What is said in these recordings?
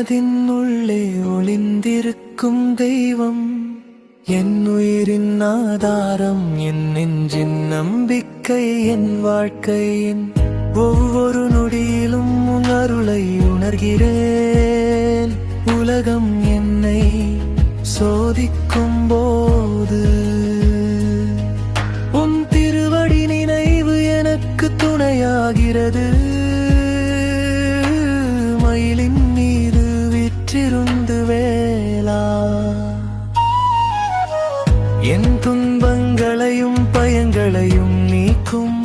மனதின் உள்ளே ஒளிந்திருக்கும் தெய்வம், என் உயிரின் ஆதாரம், என் நெஞ்சின் நம்பிக்கை, என் வாழ்க்கையின் ஒவ்வொரு நொடியிலும் உன் அருளை உணர்கிறேன். உலகம் என்னை சோதிக்கும் போது உன் திருவடி நினைவு எனக்கு துணையாகிறது. மயிலின் மீது விற்றிருந்து வேளா என் துன்பங்களையும் பயங்களையும் நீக்கும்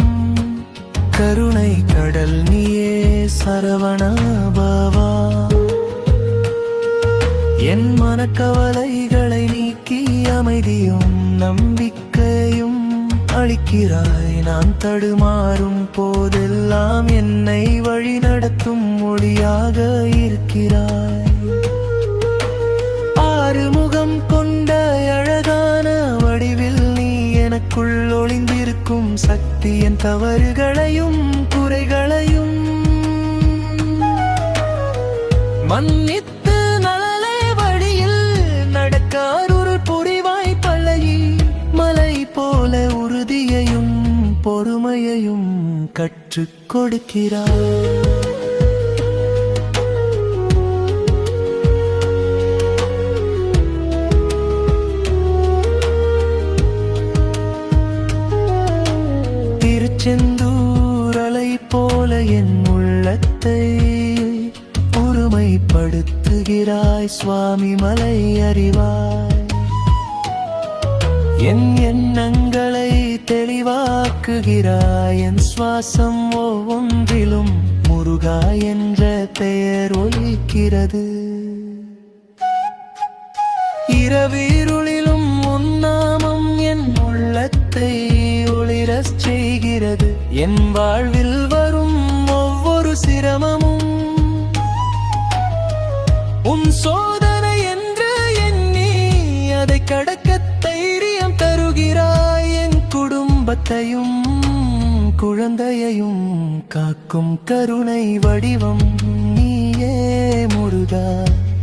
கருணை கடல் நீயே சரவண பவா. என் மனக்கவலைகளை நீக்கி அமைதியும் நம்பிக்கையும் அளிக்கிறாய். நான் தடுமாறும் போதெல்லாம் என்னை வழி நடத்தும் மொழியாக இருக்கிறாய். ஆறுமுகம் கொண்ட அழகான வடிவில் நீ எனக்குள் ஒளிந்திருக்கும் சக்தி, என் தவறுகளையும் குறைகளையும் மன்னித்து நல்ல வழியில் நடக்க அருள் புரிவாய். பழகி மலை போல உறுதியையும் பொறுமையையும் கற்றுக் கொடுக்கிறாய். செந்தூரலை போல என் உள்ளத்தை ஒருமைப்படுத்துகிறாய். சுவாமி மலை அறிவாய். என் எண்ணங்களை தெளிவாக்குகிறாய். என் சுவாசம் ஒவ்வொன்றிலும் முருகா என்ற பெயர் ஒலிக்கிறது. இரவிருளிலும் உன் நாமம் என் உள்ளத்தை ஒளிரச் செய்கிறது. என் வாழ்வில் வரும் ஒவ்வொரு சிரமமும் உன் சோதனை என்று எண்ணி அதை கடக்க தைரியம் தருகிறாய். என் குடும்பத்தையும் குழந்தையையும் காக்கும் கருணை வடிவம் நீயே முருகா.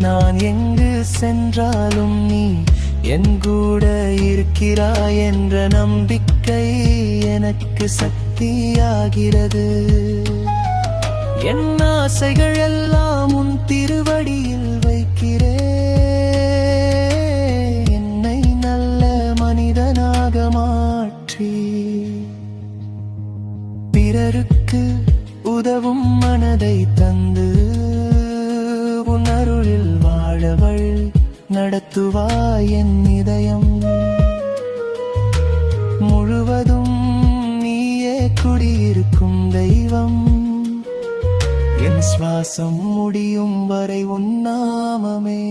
நான் எங்கு சென்றாலும் நீ என் கூட இருக்கிறாய் என்ற நம்பிக்கை எனக்கு சக்தியாகிறது. என் ஆசைகள் எல்லாம் உன் திருவடியில் வைக்கிறேன். என்னை நல்ல மனிதனாக மாற்றி பிறருக்கு உதவும் மனதை தந்து உன் அருளில் வாழவள் நடத்துவாய். என் இதயம் முழுவதும் நீயே குடியிருக்கும் தெய்வம். என் சுவாசம் முடியும் வரை உன் நாமமே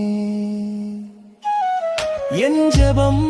என் ஜெபம்.